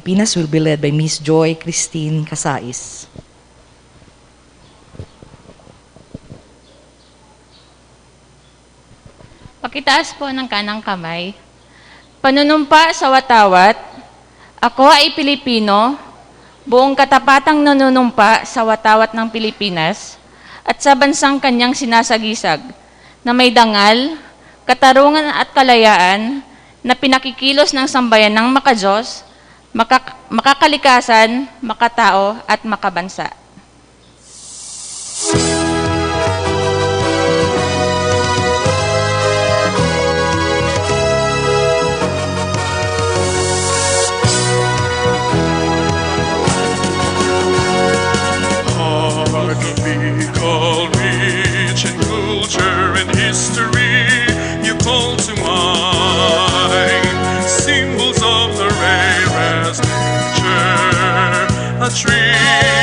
Pilipinas will be led by Ms. Joy Christine Casais. Pakitaas po ng kanang kamay. Panunumpa sa watawat, ako ay Pilipino, buong katapatang nanunumpa sa watawat ng Pilipinas at sa bansang kanyang sinasagisag, na may dangal, katarungan at kalayaan na pinakikilos ng sambayan ng makadiyos, makakalikasan, makatao at makabansa. Rich in culture and history, you call to mind symbols of the rarest nature, a tree,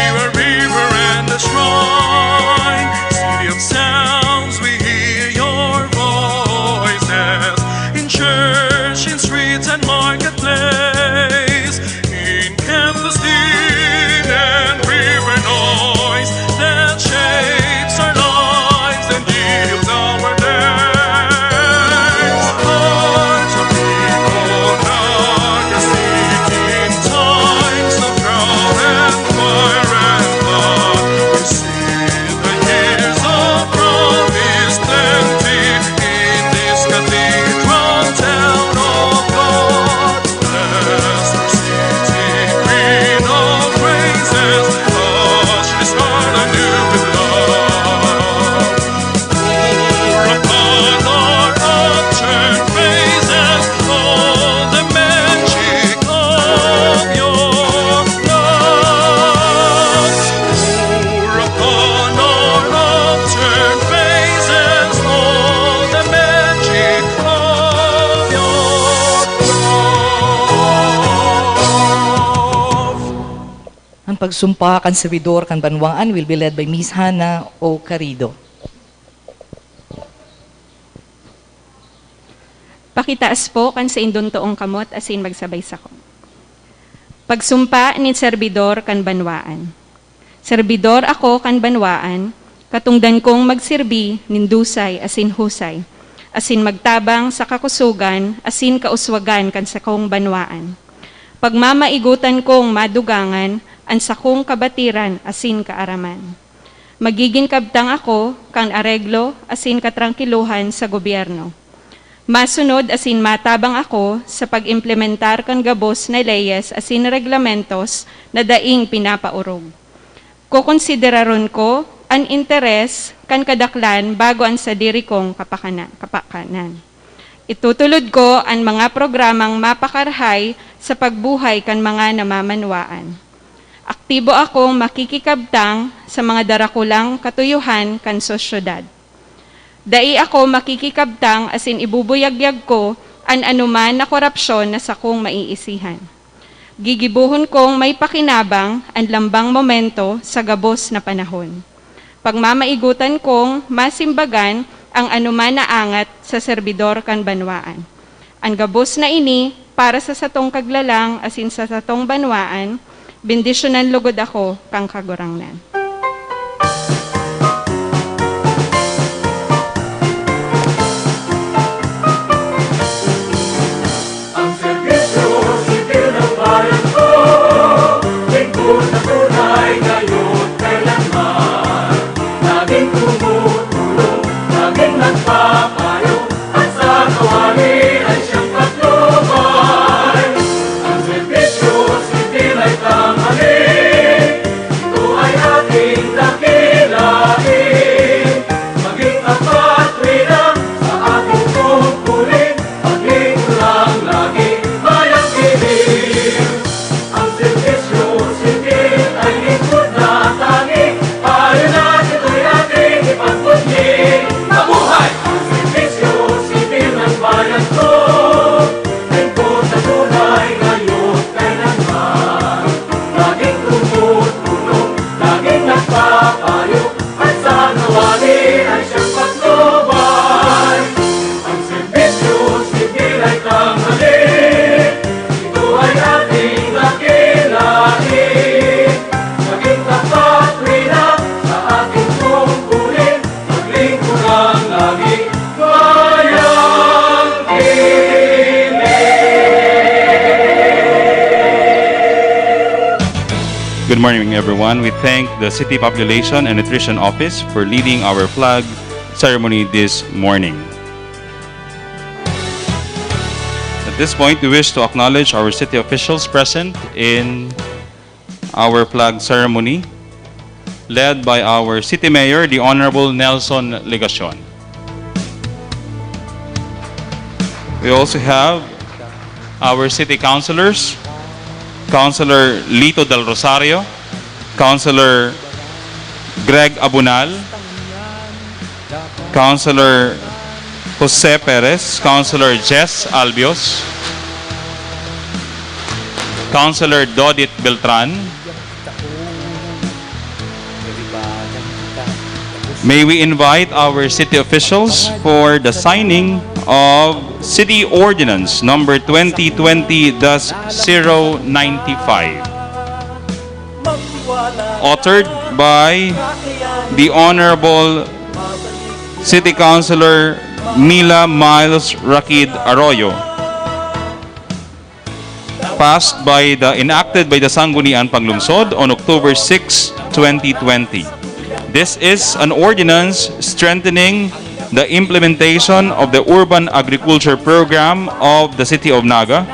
a river, and a shrine. City of sounds, we hear your voices in church, in streets and marketplace, in campus din and river noise that shapes our lives and yields our days. Hearts of people, Naga, seeking times of drought and fire and blood. We see the years of promise plenty in this cathedral town of God. Bless our city, queen of praises, hush this heart anew with love. Pour upon our upturned faces all the magic of your love. Pour upon our upturned faces all the magic of your love. Ang pagsumpa kan servidor kan banwaan will be led by Ms. Hannah O. Carido. Pakitaas po kan sa indon toong kamot asin magsabay sa ko. Pagsumpa ni servidor kan banwaan. Servidor ako kan banwaan, katungdan kong magsirbi nindusay asin husay, asin magtabang sa kakusugan asin kauswagan kan sa kong banwaan. Pagmamaigutan kong madugangan an sa kong kabatiran asin kaaraman. Magiging kabtang ako kang areglo asin katrangkiluhan sa gobyerno. Masunod asin matabang ako sa pag-implementar kan gabos na leyes asin reglamentos na daing pinapaurog. Kukonsideraron ko an interes kan kadaklan bago an sa diri kong kapakanan. Itutulod ko ang mga programang mapakarhay sa pagbuhay kan mga namamanwaan. Aktibo akong makikikabtang sa mga darakulang katuyuhan kan sosyedad. Dai ako makikikabtang asin ibubuyagyag ko an anuman na korupsyon na sa kong maiisihan. Gigibuhon kong may pakinabang ang lambang momento sa gabos na panahon. Pagmamaigutan kong masimbagan ang anuman na angat sa servidor kan banwaan. Ang gabos na ini para sa satong kaglalang asin sa satong banwaan, bendisyonan lugod ako kang kagurangnan. Ang serbisyo sipil ng bayan ko, lingkod na tunay ngayon kailanman. Laging tumutulong, laging nagpapayo, at sa kawali ay siyang patnubay. Ang serbisyo sipil ay tanghalin, ito ay ating Good morning, everyone. We thank the City Population and Nutrition Office for leading our flag ceremony this morning. At this point, we wish to acknowledge our city officials present in our flag ceremony, led by our City Mayor, the Honorable Nelson Legacion. We also have our City Councilors, Councilor Lito Del Rosario, Councilor Greg Abunal, Councilor Jose Perez, Councilor Jess Albios, Councilor Dodit Beltran. May we invite our city officials for the signing of City Ordinance number 2020-095, authored by the Honorable City Councilor Mila Miles Rakid Arroyo, enacted by the Sangguniang Panglungsod on October 6, 2020. This is an ordinance strengthening the implementation of the Urban Agriculture Program of the City of Naga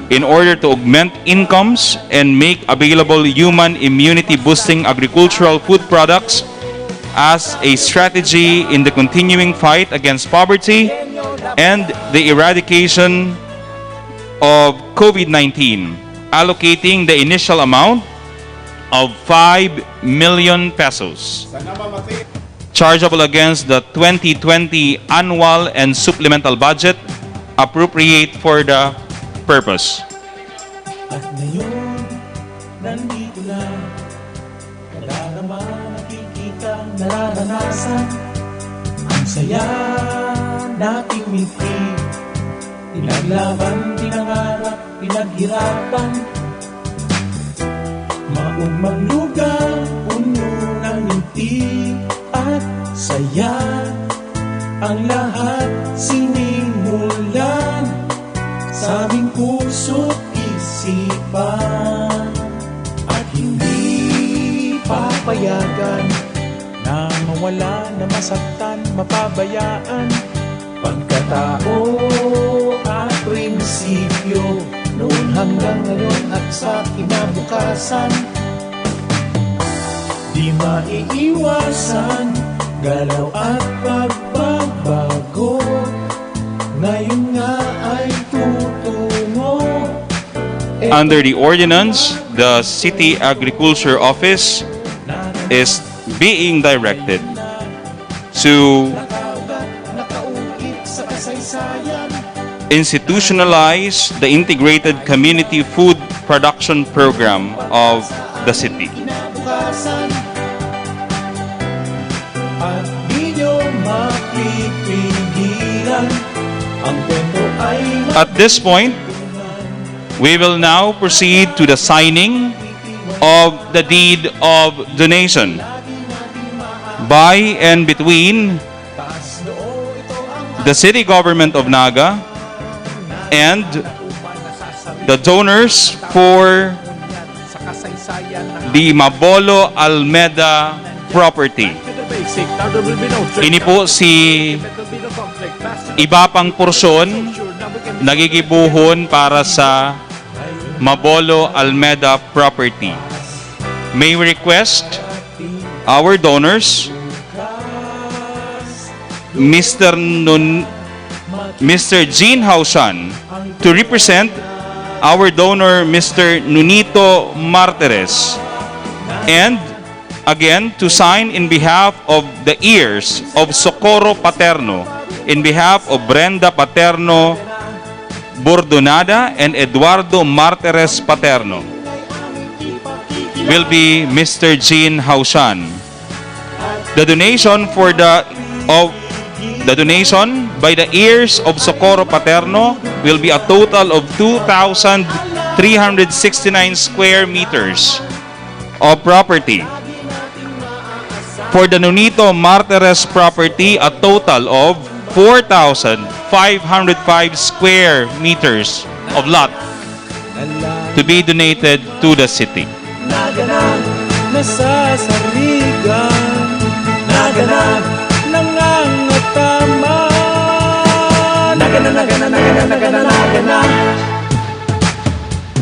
in order to augment incomes and make available human immunity-boosting agricultural food products as a strategy in the continuing fight against poverty and the eradication of COVID-19, allocating the initial amount of 5 million pesos chargeable against the 2020 annual and supplemental budget appropriate for the purpose. At ngayon, nandito na, wala naman nakikita, nararanasan. Ang saya nating minti, pinaglaban, pinangarap, pinaghirapan. Maumang lugar, puno ng ngiti at saya. Ang lahat sinimulan sa aming puso't isipan, at hindi papayagan na mawala, na masaktan, mapabayaan. Pagkatao at prinsipyo, noon hanggang ngayon at sa kinabukasan, di maiiwasan galaw at pagbabago. Ngayon nga ay tutungo. Under the ordinance, the City Agriculture Office is being directed to institutionalize the integrated community food production program of the city. At di nyo mapipigilan, ang kwento ay At this point, we will now proceed to the signing of the deed of donation by and between the City Government of Naga and the donors for the Mabolo Almeda property. Ini po si iba pang porsyon nagigibuhon para sa Mabolo Almeda property. May we request our donors, Mr. Jean Haushan, to represent our donor, Mr. Nunito Martires, and again to sign in behalf of the heirs of Socorro Paterno, in behalf of Brenda Paterno Bordonada and Eduardo Martires Paterno, will be Mr. Jean Haushan. The donation by the heirs of Socorro Paterno will be a total of 2,369 square meters of property. For the Nunito Martires property, a total of 4,505 square meters of lot to be donated to the city. naganap, nasasarigan, naganap, nangangatama, nagana.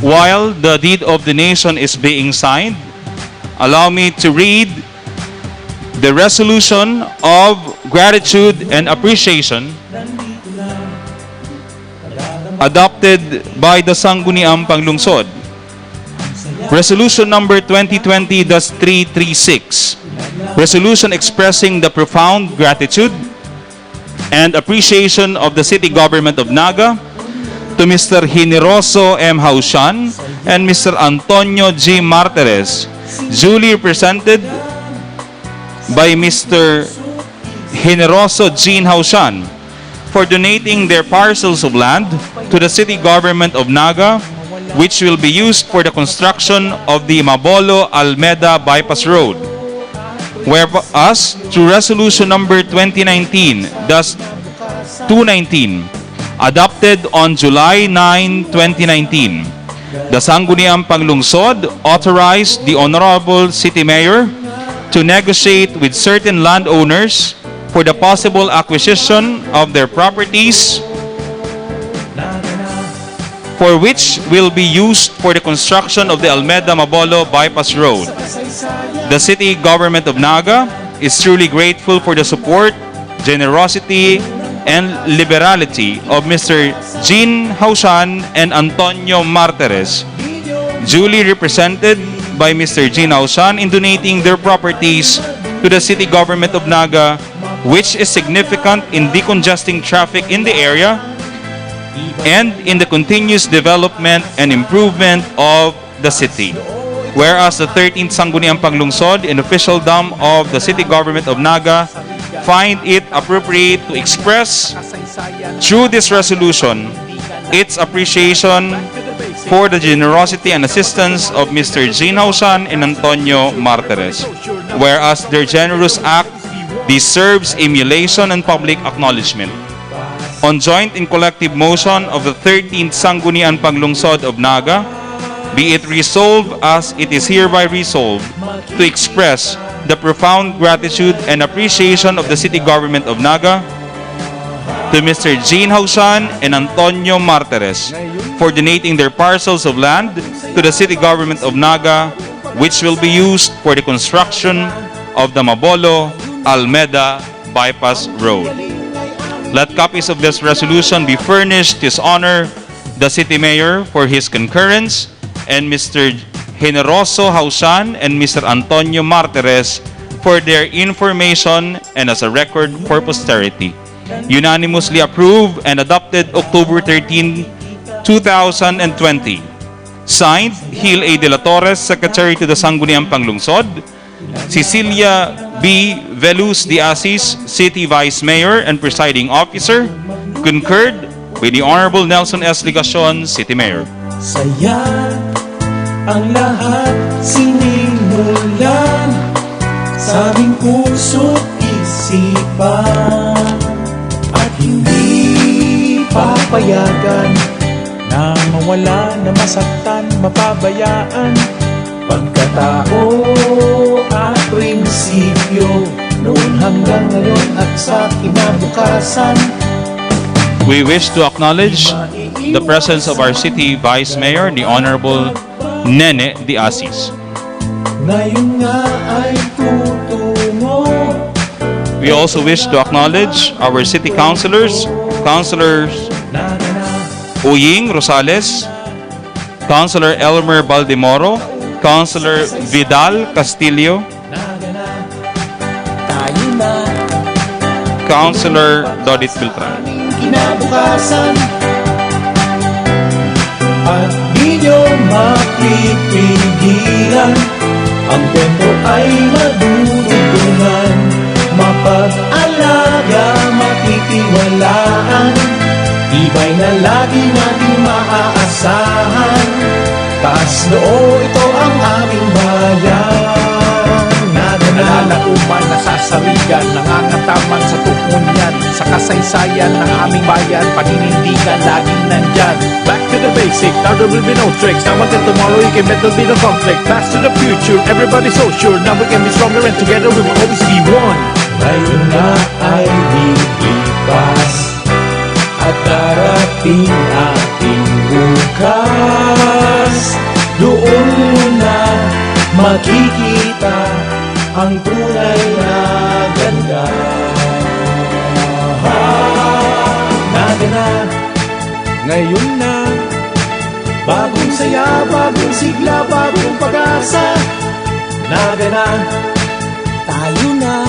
While the deed of donation is being signed, allow me to read the resolution of gratitude and appreciation adopted by the Sangguniang Panglungsod. Resolution number 2020-336. Resolution expressing the profound gratitude and appreciation of the City Government of Naga to Mr. Generoso M. Haushan and Mr. Antonio G. Martires, duly presented by Mr. Generoso Jean Haushan for donating their parcels of land to the City Government of Naga, which will be used for the construction of the Mabolo Almeda Bypass Road. Whereas, through Resolution number 2019-219, adopted on July 9, 2019, the Sangguniang Panglungsod authorized the Honorable City Mayor to negotiate with certain landowners for the possible acquisition of their properties, for which will be used for the construction of the Almeda Mabolo Bypass Road. The City Government of Naga is truly grateful for the support, generosity, and liberality of Mr. Jean Haushan and Antonio Martires, duly represented by Mr. Jean Haushan in donating their properties to the City Government of Naga, which is significant in decongesting traffic in the area and in the continuous development and improvement of the city. Whereas the 13th Sangguniang Panglungsod and official dam of the City Government of Naga find it appropriate to express through this resolution its appreciation for the generosity and assistance of Mr. Jean Haushan and Antonio Martires. Whereas their generous act deserves emulation and public acknowledgement. On joint and collective motion of the 13th Sangguniang Panglungsod of Naga, be it resolved as it is hereby resolved to express the profound gratitude and appreciation of the City Government of Naga to Mr. Jean Haushan and Antonio Martires for donating their parcels of land to the City Government of Naga, which will be used for the construction of the Mabolo Almeda Bypass Road. Let copies of this resolution be furnished His Honor the City Mayor for his concurrence, and Mr. Generoso Haushan and Mr. Antonio Martires for their information and as a record for posterity. Unanimously approved and adopted October 13, 2020. Signed, Gil A. De La Torres, Secretary to the Sangguniang Panglungsod. Cecilia B. Veluz de Asis, City Vice Mayor and Presiding Officer. Concurred with the Honorable Nelson S. Ligacion, City Mayor. Saya ang lahat sinimulan sa aming puso't isipan, at hindi papayagan na mawala, na masaktan, mapabayaan pagkatao at prinsipyo noon hanggang ngayon at sa kinabukasan. We wish to acknowledge the presence of our City Vice Mayor, the Honorable Nene de Asis. Ngayon nga ay tutungo. We also wish to acknowledge our City Councilors, Councilors Uying Rosales, Councilor Elmer Baldemoro, Councilor Vidal Castillo, Tayo na Councilor Dodit Beltran. kinabukasan, at di nyo mapipigilan. Ang kwento ay madudugtungan, mapag-alaga, matitiwalaan, tibay na lagi nating maaasahan. Taas noo, ito ang aming bayan. Nalalakuman, nasasarigan, nangangataman sa tukunyan, sa kasaysayan ng aming bayan, paninindigan laging nandyan. Back to the basic, now there will be no tricks. Now until tomorrow you can bet there'll be no conflict. Fast to the future, everybody's so sure. Now we can be stronger and together we will always be one. Ngayon na ay lilipas at darating ating bukas. Doon mo na makikita ang tunay na ganda. Naga na, ngayon na, bagong saya, bagong sigla, bagong pag-asa. Naga na, tayo na.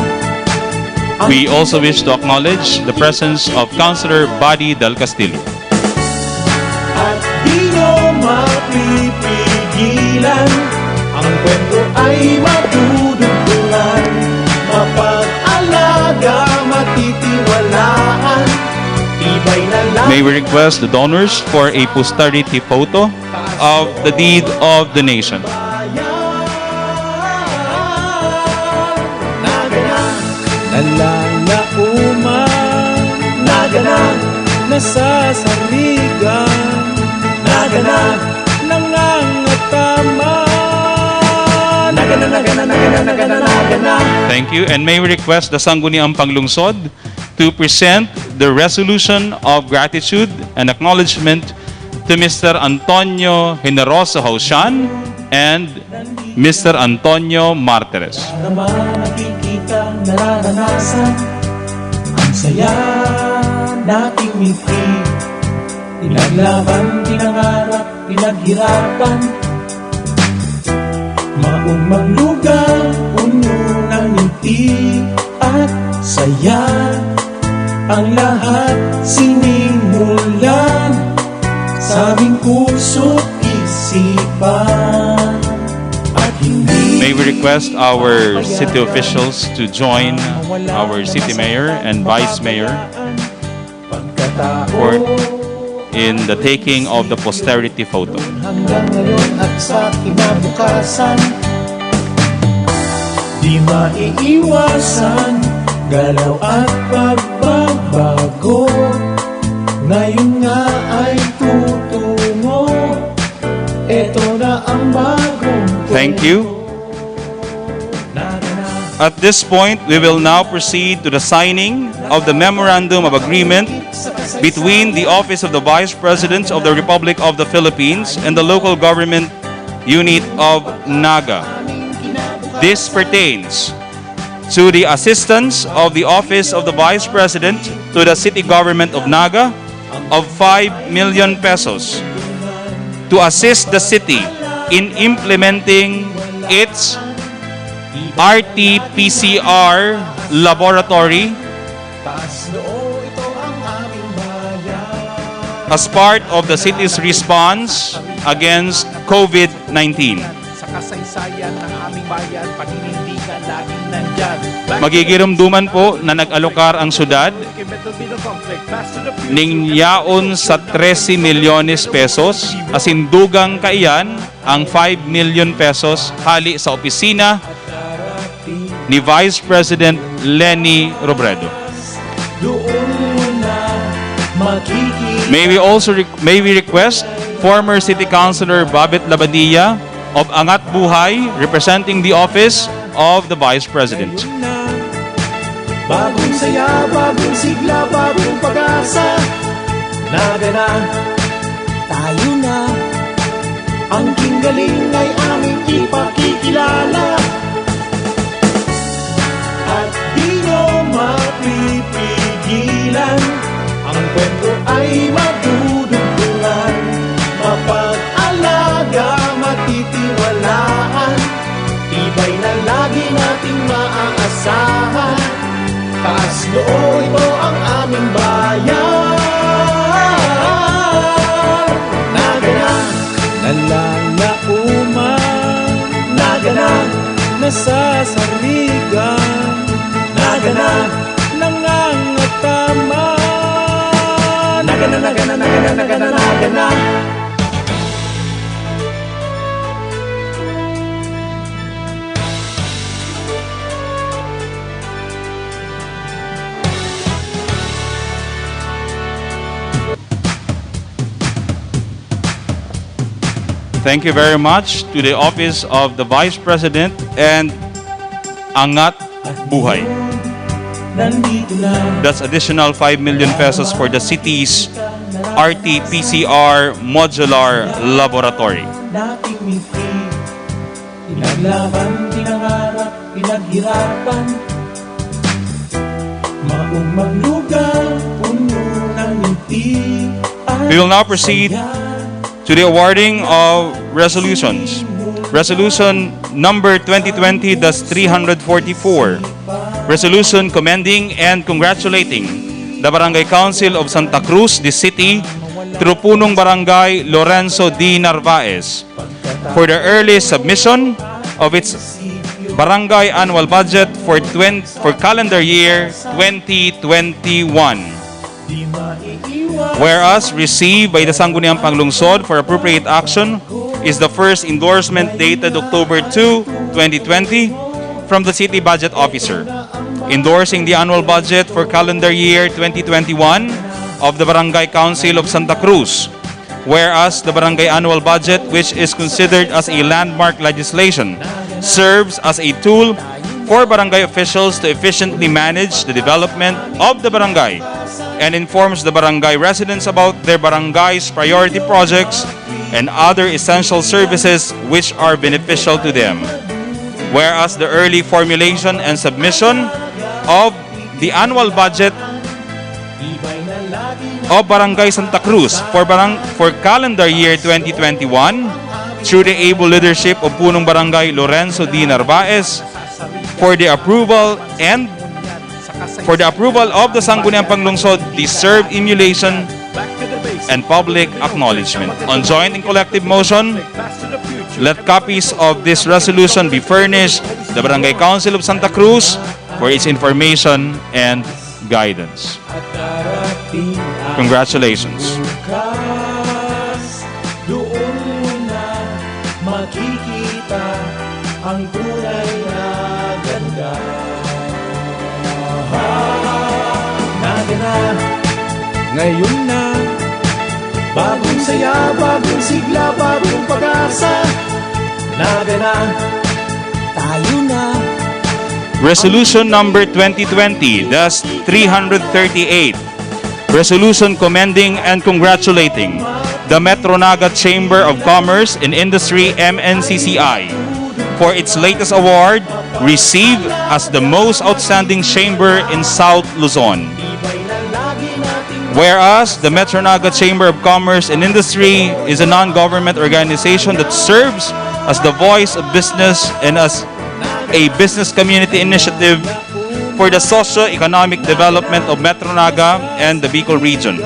We also wish to acknowledge the presence of Councilor Buddy Del Castillo. At di mo mapipigilan, ang kwento ay matudugtungan, mapag-alaga, matitiwalaan, tibay na lang. May we request the donors for a posterity photo of the deed of the nation. Nalalauman, naga na, nasasarigan, naga na, nangangatama, naga na, naga na, naga na, naga na, naga na. Thank you. And may we request the Sangguniang Panglungsod to present the resolution of gratitude and acknowledgement to Mr. Antonio Generoso Hausian and Mr. Antonio Martires. Naman nakikita, nararanasan, ang saya nating minti. Pinaglaban, pinangarap, pinaghirapan, maong maglugaw, puno ng ngiti at saya. Ang lahat sinimulan sa aming puso't isipan. At hindi May we request our city officials to join our city mayor and vice mayor for in the taking of the posterity photo. hanggang ngayon at sa kinabukasan, di maiiwasan galaw at pagbabago. Ngayon nga ay tutungo, eto na ang bagong Thank you. At this point, we will now proceed to the signing of the Memorandum of Agreement between the Office of the Vice President of the Republic of the Philippines and the Local Government Unit of Naga. This pertains to the assistance of the Office of the Vice President to the City Government of Naga of 5 million pesos to assist the city in implementing its RT-PCR laboratory as part of the city's response against COVID-19. sa kasaysayan ng aming bayan, paninindigan laging nandyan. Magigirumduman po na nag-alokar ang syudad ning yaon sa 13 milyones pesos, asindugang kaiyan ang 5 million pesos hali sa opisina ni Vice President Lenny Robredo. May we request former City Councilor Babet Labadia of Angat Buhay representing the office of the Vice President. Bagong saya, bagong sigla, bagong pag-asa. Naga na, tayo na. Ang galing ay aming ipakikilala. At di mo mapipigilan, ang kwento ay madudugtungan, mapag-alaga, matitiwalaan, tibay na lagi nating maaasahan. Taas noo, ito ang aming bayan. Naga na, nalalauman, naga na, nasasarigan, naga na, nangangatama, naga na, naga na, naga na, naga na, naga na. Thank you very much to the Office of the Vice President and Angat Buhay. That's additional 5 million pesos for the city's RT-PCR modular laboratory. Pinaglaban, pinangarap, pinaghirapan. Maong maglugaw, puno ng ngiti. We will now proceed to the awarding of resolutions. Resolution number 2020-344. Resolution commending and congratulating the Barangay Council of Santa Cruz, the city, through Punong Barangay Lorenzo D. Narvaez for the early submission of its barangay annual budget for calendar year 2021. Whereas received by the Sangguniang Panglungsod for appropriate action is the first endorsement dated October 2, 2020 from the City Budget Officer, endorsing the annual budget for calendar year 2021 of the Barangay Council of Santa Cruz. Whereas the barangay annual budget, which is considered as a landmark legislation, serves as a tool for barangay officials to efficiently manage the development of the barangay and informs the barangay residents about their barangay's priority projects and other essential services which are beneficial to them. Whereas the early formulation and submission of the annual budget of Barangay Santa Cruz for calendar year 2021 through the able leadership of Punong Barangay Lorenzo D. Narvaez for the approval of the Sangguniang Panglungsod deserved emulation and public acknowledgement. On joint and collective motion, let copies of this resolution be furnished the Barangay Council of Santa Cruz for its information and guidance. Congratulations. Doon mo na makikita ang tunay na ganda. Naga na, ngayon na, bagong saya, bagong sigla, bagong pag-asa. Naga na, tayo na. Resolution number 2020-338. Resolution commending and congratulating the Metro Naga Chamber of Commerce and Industry MNCCI for its latest award received as the most outstanding chamber in South Luzon. Whereas the Metro Naga Chamber of Commerce and Industry is a non-government organization that serves as the voice of business and as a business community initiative for the socio-economic development of Metro Naga and the Bicol region.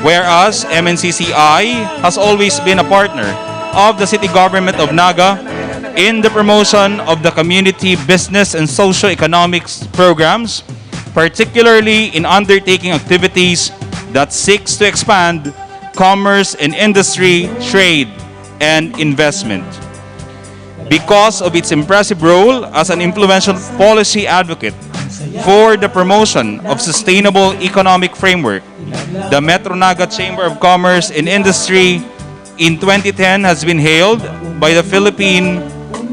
Whereas MNCCI has always been a partner of the City Government of Naga in the promotion of the community business and socio-economic programs, particularly in undertaking activities that seeks to expand commerce and industry, trade, and investment. Because of its impressive role as an influential policy advocate for the promotion of sustainable economic framework, the Metro Naga Chamber of Commerce and Industry in 2010 has been hailed by the Philippine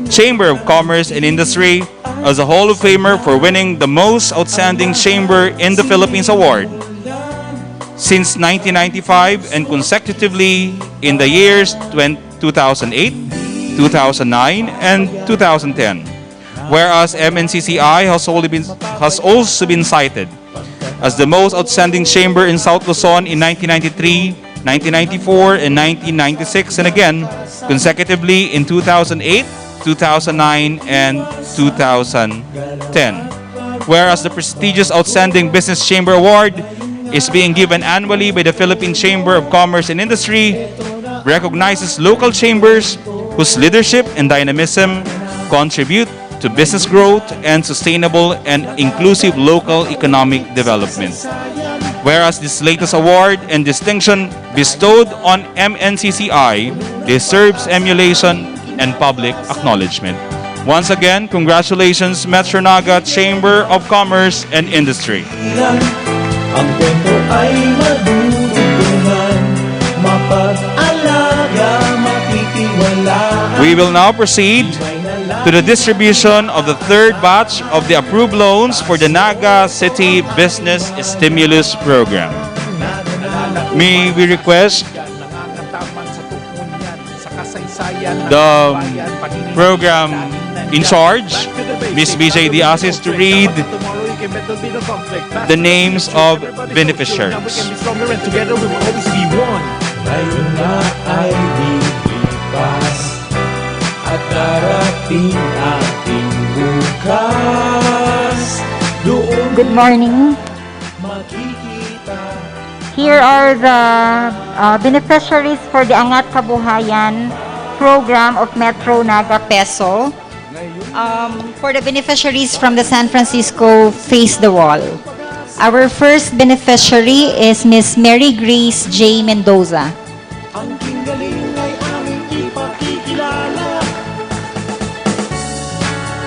Chamber of Commerce and Industry as a Hall of Famer for winning the Most Outstanding Chamber in the Philippines Award since 1995 and consecutively in the years 2008, 2009, and 2010. Whereas MNCCI has also been cited as the most outstanding chamber in South Luzon in 1993, 1994, and 1996, and again, consecutively in 2008, 2009, and 2010. Whereas the prestigious Outstanding Business Chamber Award is being given annually by the Philippine Chamber of Commerce and Industry, recognizes local chambers whose leadership and dynamism contribute to business growth and sustainable and inclusive local economic development. Whereas this latest award and distinction bestowed on MNCCI deserves emulation and public acknowledgement. Once again, congratulations Metro Naga Chamber of Commerce and Industry. Ang kwento ay madudugtungan, mapag-alaga, makikita. mapipitiwalaan. We will now proceed to the distribution of the third batch of the approved loans for the Naga City Business Stimulus Program. May we request the program in charge, Ms. BJ Diazis, to read the names of beneficiaries. Ngayon na ay lilipas at darating ating bukas. Doon Good morning. makikita. Here are the beneficiaries for the Angat Kabuhayan program of Metro Naga Peso. For the beneficiaries from the San Francisco Face the Wall. Our first beneficiary is Miss Mary Grace J. Mendoza. Ang galing ay aming ipakikilala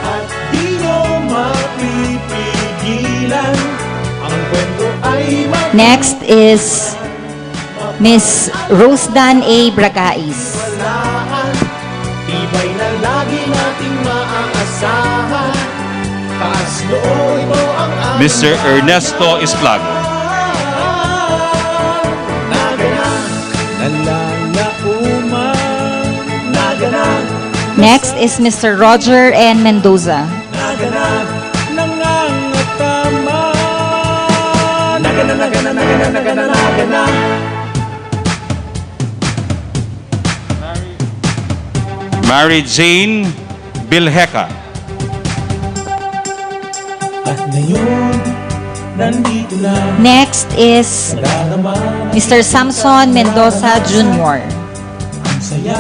at di nyo mapipigilan. Ang kwento ay Next is Miss Rosedan A. Bragais. magwalaan. Tibay na lagi nating maaasahan. Taas loob ito ang aming Mr. Ernesto Isplago. Next is Mr. Roger N. Mendoza. Mary Jane Bilheca. At ngayon, nandito na Next is naman Mr. Samson Mendoza Jr. ang saya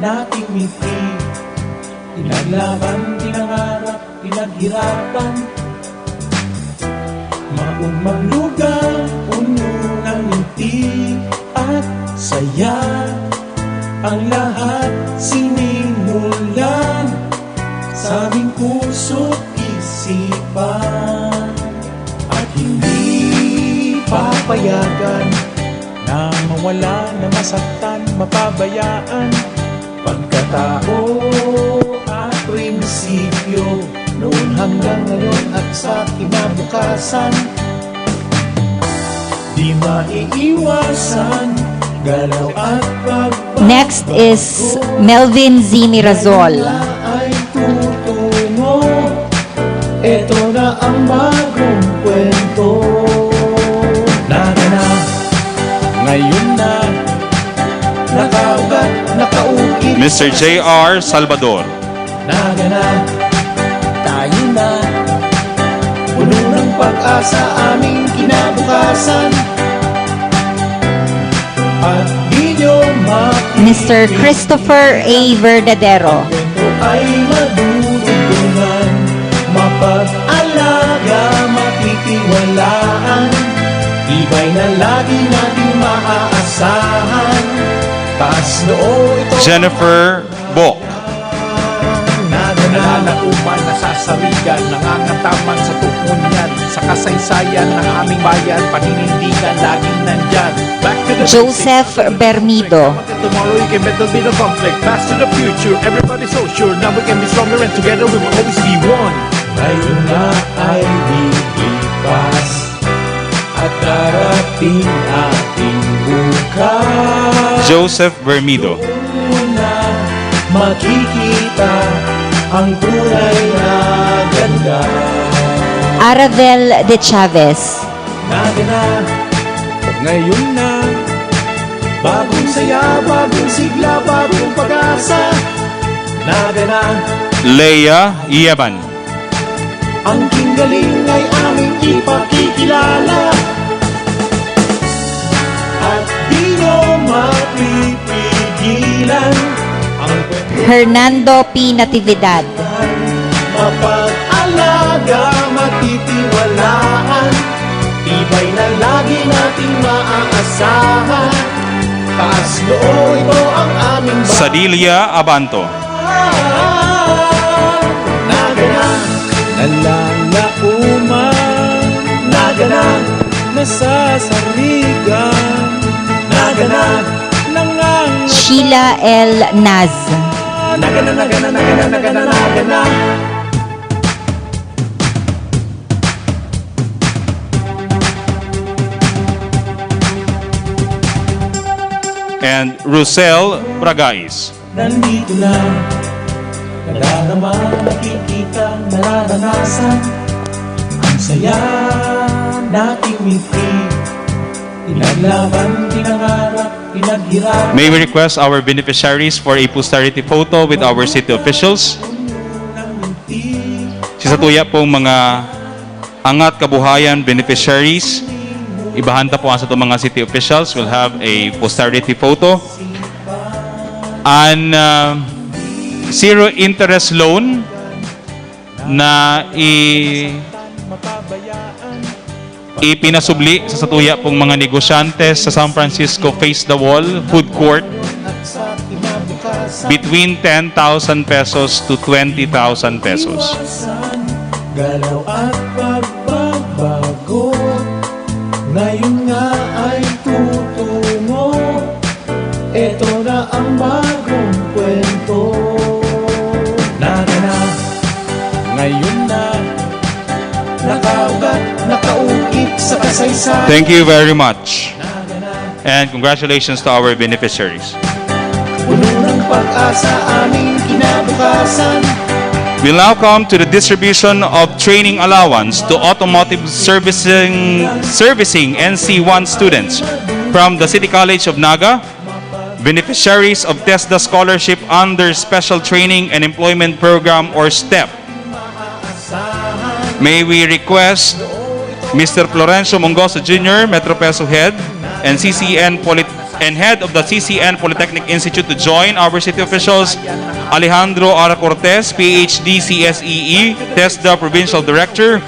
nating ngiti. Pinaglaban, pinangarap, pinaghirapan. Maumang lugar, puno ng ngiti at saya. Ang lahat sinimulan sa aming puso't isipan. At hindi papayagan na mawala, na masaktan, mapabayaan. Pagkatao at prinsipyo, noon hanggang ngayon at sa kinabukasan. Di maiiwasan, galaw at pagbabago. Next is Melvin Z. Mirazol. Ay tutungo, eto na ang bagong kwento. Naganap, ngayon na, nakaugat, nakaukit. Mr. J.R. Salvador. Naganap, tayo na, puno ng pag-asa aming kinabukasan. At di nyo Mr. Christopher A. Verdadero. kwento ay madudugtungan, mapag-alaga, mapitiwalaan. Tibay na lagi nating maaasahan. Taas noo ito Jennifer Bok. Nalalauman, nasasarigan, nangangataman sa tukunyan, sa kasaysayan ng aming bayan, paninindigan, laging nandyan. Back to the Joseph Bermido. Tomorrow you can better be the conflict. Fast to the future, everybody's so sure. Now we can be stronger and together we will always be one. ngayon na ay lilipas at darating ating bukas. Joseph Bermido. Na makikita ang tunay na ganda. Aravel de Chavez. Naganap, ngayon na, bagong saya, bagong sigla, bagong pag-asa. Naganap, Leia Yeban. ang galing ay aming ipakikilala. At di nyo mapipigilan ang Hernando P. Natividad. mapag-alaga, matitiwalaan. Tibay na lagi nating maaasahan. Taas loob ito ang aming Sadilia Abanto. Naganap, nalalauman. Naganap, nasasarigan. Naganap, Sheila L. Naz. Naga na, naga na, naga na, naga na, naga na. and Rusel Bragais. Nandito na, nadarama, nakikita, nararanasan. Ang saya nating ngiti, pinaglaban, pinangarap, pinaghirap. May we request our beneficiaries for a posterity photo with our city officials. Sisatuya pong mga angat kabuhayan beneficiaries. Ibahanta po ang sa itong mga city officials will have a posterity photo. And zero interest loan na ipinasubli sa satuya pong mga negosyante sa San Francisco Face the Wall Food Court between 10,000 pesos to 20,000 pesos. Galaw at pagbabago, ngayon nga ay tutungo. Ito na ang bagong kwento. Naga na, ngayon na, nakaugat, nakaukit sa kasaysayan. Thank you very much. And congratulations to our beneficiaries. Puno ng pag-asa aming kinabukasan. We'll now come to the distribution of training allowance to automotive servicing NC1 students from the City College of Naga, beneficiaries of TESDA scholarship under Special Training and Employment Program or STEP. May we request Mr. Florencio Mongoso Jr., Metro Peso Head, and Head of the CCN Polytechnic Institute to join our city officials. Alejandro Ara Cortez, PhD, CSEE, TESDA Provincial Director.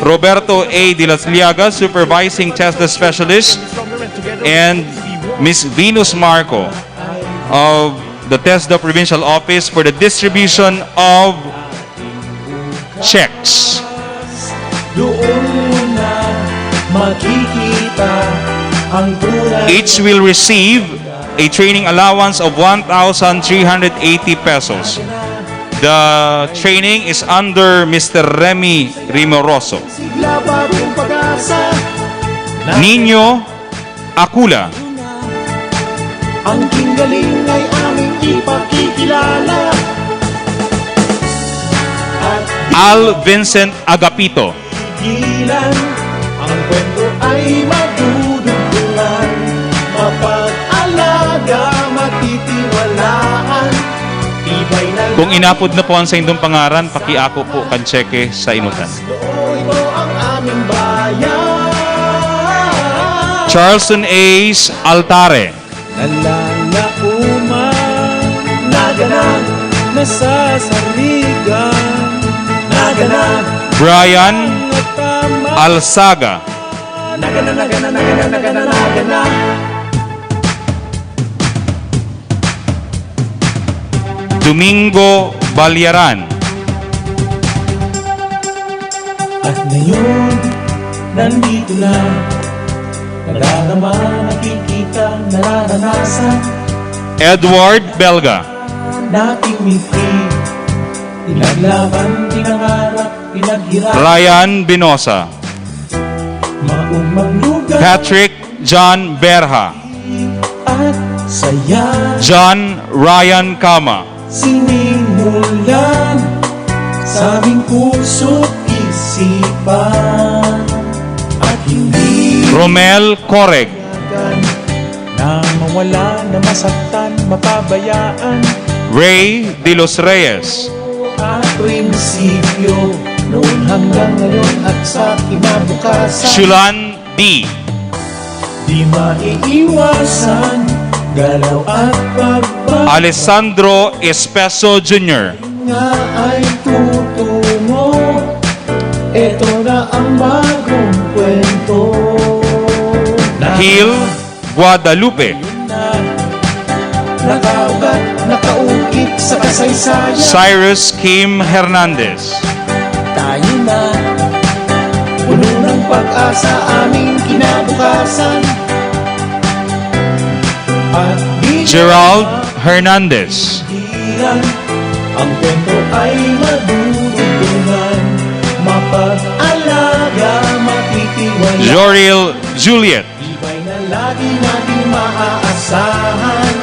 Roberto A. De Las Liaga, Supervising TESDA Specialist. And Ms. Venus Marco of the TESDA Provincial Office for the distribution of checks. Doon na makikita ang tunay. Each will receive a training allowance of 1,380 pesos. The training is under Mr. Remy Rimoroso. Sigla bagong pag-asa. Nino Acula. Ang kinggaling ay aming ipakikilala. At Al Vincent Agapito. gilan, ang kwento ay madudugtungan. Mapag-alaga, matitiwalaan. Tibay na Kung inapod na po ang sa inyong pangaran, pakiako po kan cheque sa inutan. ito ang aming bayan. Charleston Ace Altare. Nalalauman, naganap, nasasaligan. Naganap, Brian tama. Alsaga. Nagana, nagana, nagana, nagana, nagana. Domingo Balyaran. At ngayon, nandito na. Nadarama, nakikita, nararanasan. Edward Belga. Nating ngiti. Pinaglaban, pinangarap, pinaghirap. Ryan Binosa. Maumang lugar Patrick John Berha. at saya. John Ryan Kama. Sinimulan sa aming puso't isipan. At hindi Romel Coreg. na mawala, na masaktan, mapabayaan. Ray De Los Reyes. At prinsipyo, noon hanggang ngayon at sa kinabukasan. Shulan D. Di maiiwasan, galaw at pagbabago Alessandro Espeso Jr. nga ay tutungo. Ito na ang bagong kwento. Hill Guadalupe. Nakaugat, nakaukit sa kasaysayan. Cyrus Kim Hernandez. Tayo na, puno ng pag-asa aming kinabukasan. At di Gerald Hernandez. Ilan ang kwento ay madudugtungan, mapag-alaga, matitiwala. Joril Juliet. Iba'y na lagi nating maaasahan,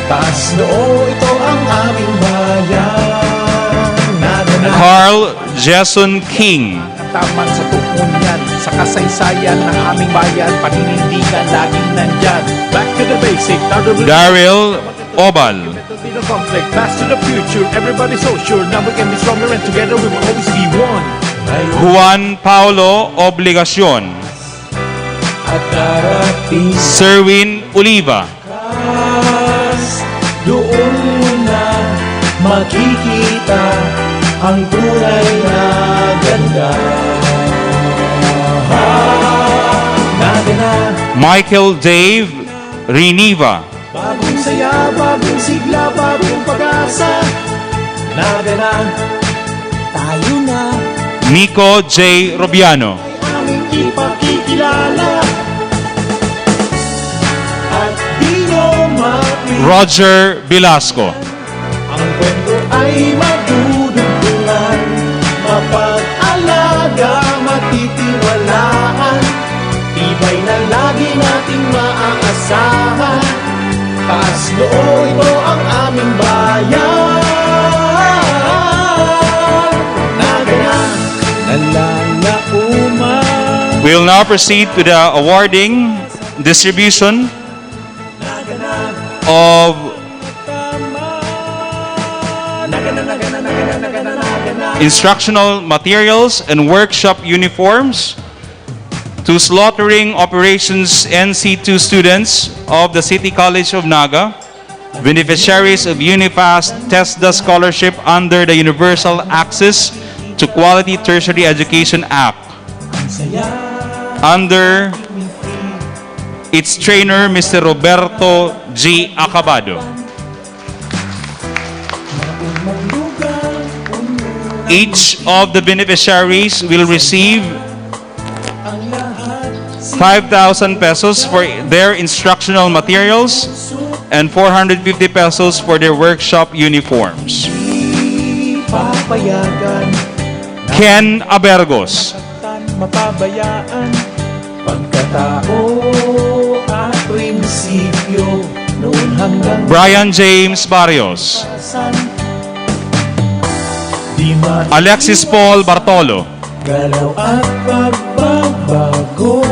taas noo ito ang aming bayan. Naganap Carl Jason King. Taman sa tukunyan, sa kasaysayan ng aming bayan, paninindigan laging nandyan. Back to the basic, Daryl Obal. the conflict, pass to the future, everybody's so sure, now we can be stronger and together we will always be one. Juan Paulo Obligacion. at darating Serwin Oliva. doon mo na makikita ang tunay na ganda. Naganap, Michael Dave Riniva. bagong saya, bagong sigla, bagong pag-asa. Naganap, tayo na Nico J. Robiano. aming ipakikilala. At di nyo mapili, Roger Velasco. ang kwento ay madudugtungan, mapag-alaga, matitiwalaan. Tibay na lagi nating maaasahan, taas noo ito ang aming bayan. Naganap, nalalauma. We will now proceed to the awarding, distribution of instructional materials and workshop uniforms to slaughtering operations NC2 students of the City College of Naga, beneficiaries of UNIFAS TESDA scholarship under the Universal Access to Quality Tertiary Education Act, under its trainer, Mr. Roberto G. Acabado. Each of the beneficiaries will receive 5,000 pesos for their instructional materials and 450 pesos for their workshop uniforms. Papayagan, Ken Abergos, mapabayaan, pagkatao at prinsipyo, noon hanggang Brian James Barrios, saan. Di Alexis Paul Bartolo, galaw at pagbabago,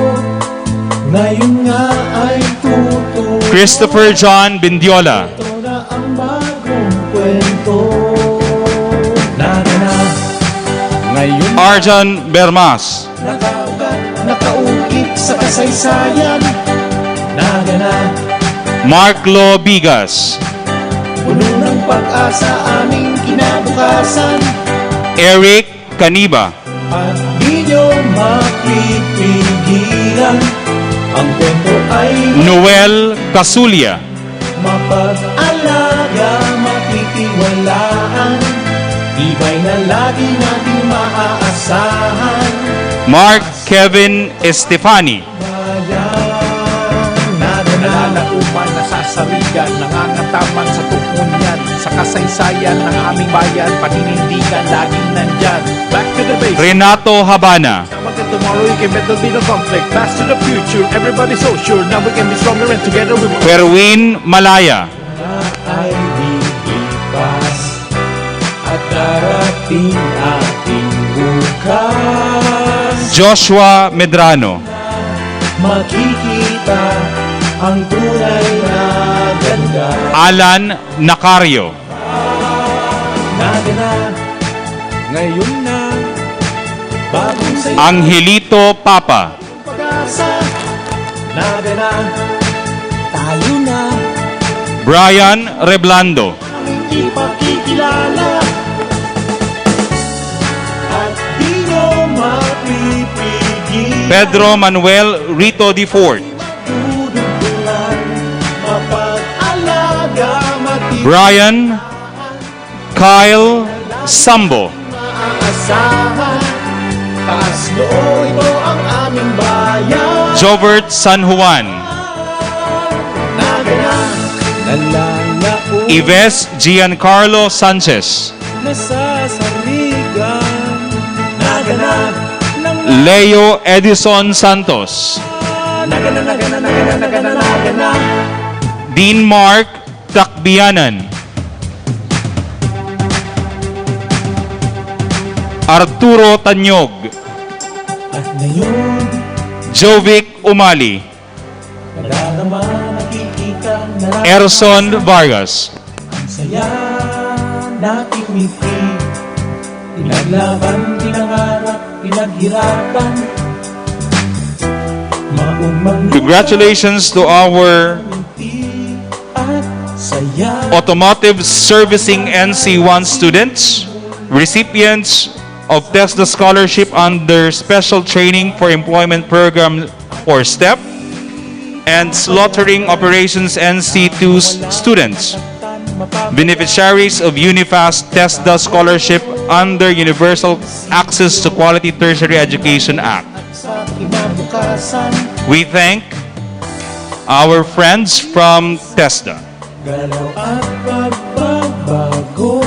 ngayon nga ay tututo Christopher John Bindiola, na ang bagong kwento. Naganap, ngayon Arjan Bermas, nakaugat, nakaukit sa kasaysayan. Naganap, Mark Lo Bigas, puno ng pag-asa aming kinabukasan. Eric Caniba, At di nyo mapipigilan, ang kwento ay Noel Casulia, mapag-alaga, matitiwalaan. Iba'y na lagi nating maaasahan, Mark Kevin Estefani, bayan na Nalalauman, nasasarigan, nangangataman sa tukunyan, sa kasaysayan ng aming bayan, paninindigan laging nandyan. Back to the basic. Renato Habana, Now until tomorrow you can bet there'll be no conflict. Pass to the future, everybody's so sure. Now we can be stronger and together we will. Perwin Malaya, na ay lilipas at darating ating bukas. Joshua Medrano, Makikita ang tunay na ganda. Alan Nacario, Naganap, ngayon na, bagong saya, Angelito Papa, pag-asa. Naganap, tayo na, Brian Reblando, aming ipakikilala. At di nyo mapipigil, Pedro Manuel Rito D. Fort, dudugtungan, mapag-alaga, Brian Kyle Sambo, maaasahan. Taas noo ito ang aming bayan. Jovert San Juan, Naganap, Nalalaon Ives Giancarlo Sanchez, nasasarigan. Nagana ng Leo Edison Santos, nagana. Dean Mark Takbianan, Arturo Tanyog, At ngayon, Jovic Umali, nadarama, nakikita, Erson Vargas, ang saya nating ngiti. Pinaglaban, pinangarap, pinaghirapan. Maumang Congratulations to our ngiti at saya. Automotive Servicing NC1 students, recipients of TESDA Scholarship under Special Training for Employment Program or STEP, and Slaughtering Operations NC2 students, beneficiaries of UNIFAS TESDA Scholarship under Universal Access to Quality Tertiary Education Act. Sa kinabukasan, We thank our friends from TESDA. galaw at pagbabago,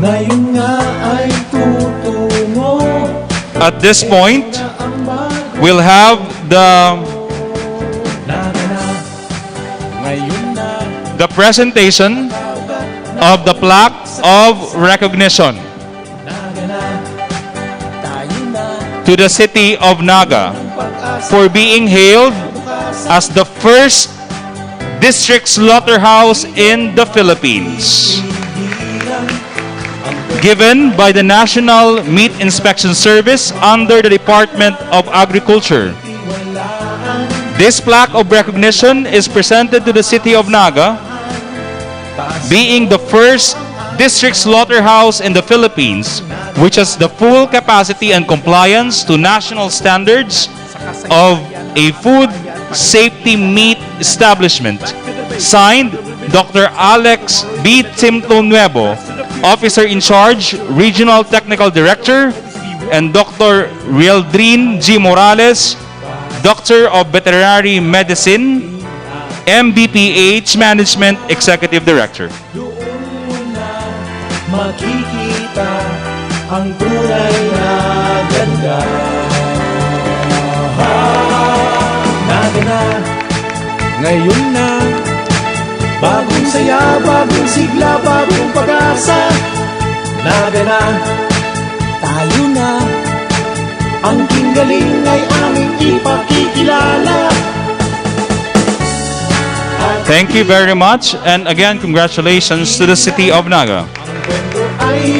ngayon nga ay tutungo. At this point, Ang bago we'll have na ngayon na the presentation of the plaque of recognition tayo na to the City of Naga for being hailed as the first district slaughterhouse in the Philippines, given by the National Meat Inspection Service under the Department of Agriculture. This plaque of recognition is presented to the City of Naga, being the first district slaughterhouse in the Philippines, which has the full capacity and compliance to national standards of a food safety meat establishment. Signed, Dr. Alex B. Timto-Nuevo, Officer in Charge, Regional Technical Director, and Dr. Rieldrin G. Morales, Doctor of Veterinary Medicine, MBPH Management Executive Director. doon na makikita ang tunay na ganda. Nagana, ngayon na, bagong saya, bagong sigla, bagong pag-asa. Nagana, tayo na, ang galing ay aming ipakikilala. Thank you very much, and again, congratulations to the City of Naga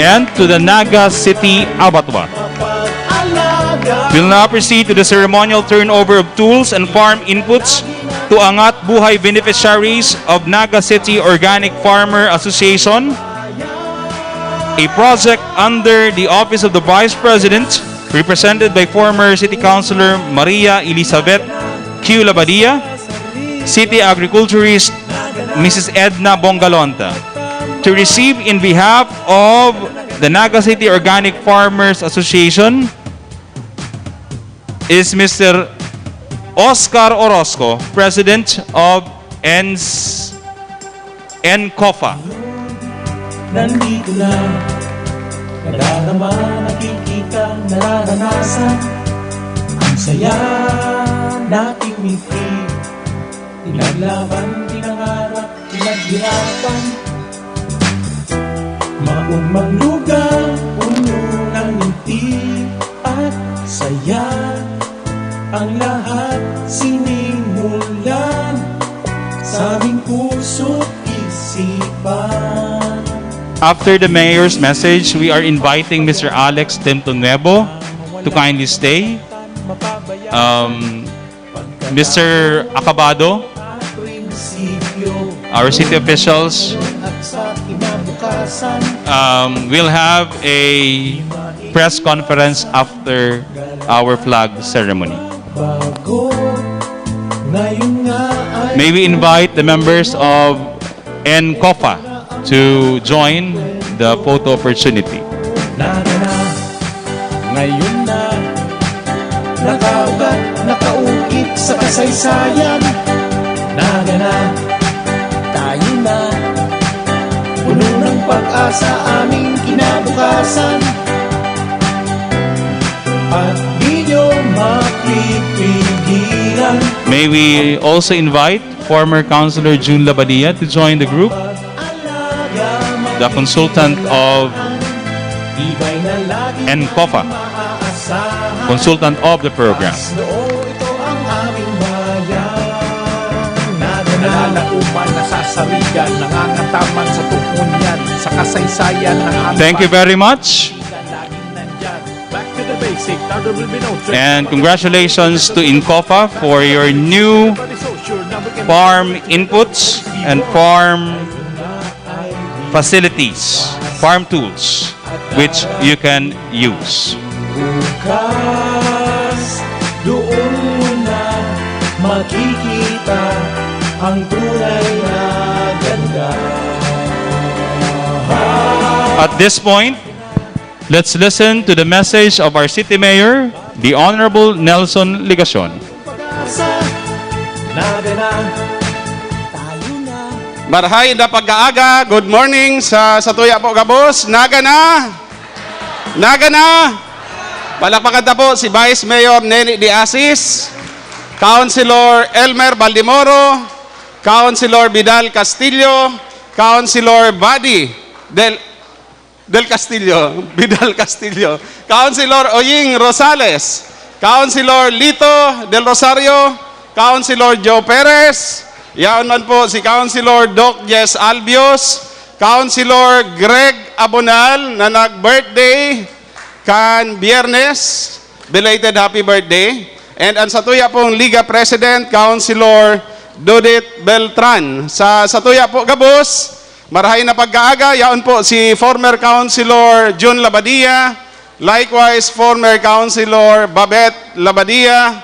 and to the Naga City Abattoir. We'll now proceed to the ceremonial turnover of tools and farm inputs to Angat Buhay beneficiaries of Naga City Organic Farmer Association, a project under the Office of the Vice President, represented by former City Councilor Maria Elizabeth Q. Labadia, City Agriculturist Mrs. Edna Bongalonta. To receive in behalf of the Naga City Organic Farmers Association is Mr. Oscar Orozco, President of NCOFA. Nandito na, nadarama, nakikita, nararanasan. Ang saya nating ngiti, pinaglaban, pinangarap, pinaghirapan. Maumang lugar, puno ng ngiti at saya. Ang lahat sinimulan sa aming puso't isipan. After the mayor's message, we are inviting Mr. Alex Timto-Nuevo to kindly stay. Mr. Acabado, our city officials, will have a press conference after our flag ceremony. May we invite the members of NCOFA to join the photo opportunity. Ngayon na, nakaugat, nakaukit sa kasaysayan. Naga na, pag-asa aming kinabukasan. At di nyo mapipigilan. May we also invite former Councilor June Labadia to join the group, the consultant of Iba'y na laging NCOFA, maaasahan. consultant of the program. Oo, ito ang aming bayan. Naga na Nalalauman, nasasarigan, nangangatamang sa tukunyan, sa kasaysayan ng aming Thank you very much. laging nandyan. Back to the basic, now there will be no trick. And congratulations to NCOFA for your new Everybody so sure, now we can- farm inputs and farm facilities, farm tools, which you can use. bukas. Doon mo na makikita ang tunay na ganda. At this point, let's listen to the message of our City Mayor, the Honorable Nelson Ligacion. Pag-asa, naga na, tayo na. Marhay na pag-aaga, good morning sa Tuya po Gabos. Naga na! Naga na! Palakpakan na po si Vice Mayor Neni De Asis, Councilor Elmer Baldimoro, Councilor Vidal Castillo, Councilor Buddy Del Castillo, Vidal Castillo, Councilor Oying Rosales, Councilor Lito Del Rosario, Councilor Joe Perez, yaon man po si Councilor Doc Jess Albios, Councilor Greg Abonal na nag-birthday kan Biyernes, belated happy birthday. And ang Satuya pong Liga President, Councilor Dudit Beltran. Sa Satuya po Gabos, marahay na pagkaaga, yaon po si former Councilor June Labadia, likewise former Councilor Babette Labadia.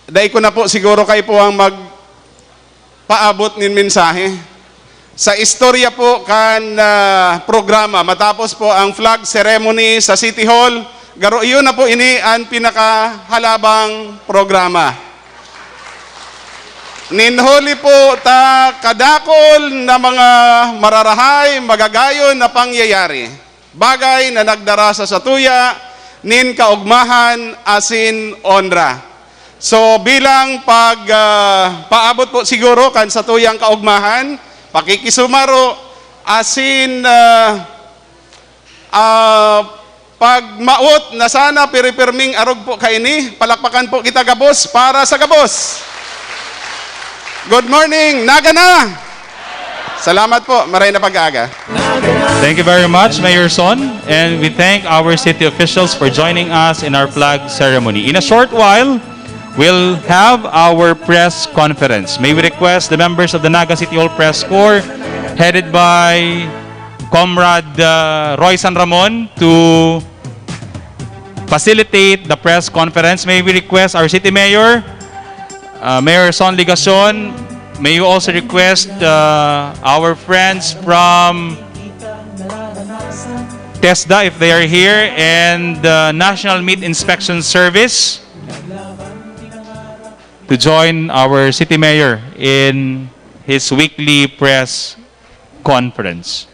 Dahil ko na po siguro kayo po ang magpaabot ng mensahe. Sa istorya po kan programa, matapos po ang flag ceremony sa City Hall, garo iyon na po ini ang pinakahalabang programa. Ninhuli po ta kadakol na mga mararahay, magagayon na pangyayari. Bagay na nagdara sa Satuya, nin kaugmahan asin onra. So bilang paabot po siguro kan Satuyang kaugmahan, pakikisumaro asin pagmaot na sana piripirming arog po kaini, palakpakan po kita Gabos para sa Gabos. Good morning, Naga na! Salamat po, maray na pag-aaga. Thank you very much, Mayor Son, and we thank our city officials for joining us in our flag ceremony. In a short while, we'll have our press conference. May we request the members of the Naga City Hall Press Corps, headed by Comrade Roy San Ramon, to facilitate the press conference. May we request our City Mayor, Mayor Son Ligacion. May you also request our friends from TESDA, if they are here, and the National Meat Inspection Service, to join our City Mayor in his weekly press conference.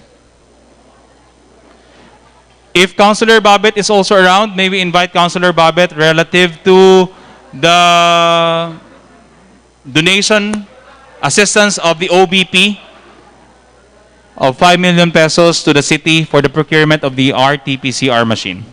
If Councilor Babet is also around, may we invite Councilor Babet relative to the donation assistance of the OBP of 5 million pesos to the city for the procurement of the RT-PCR machine.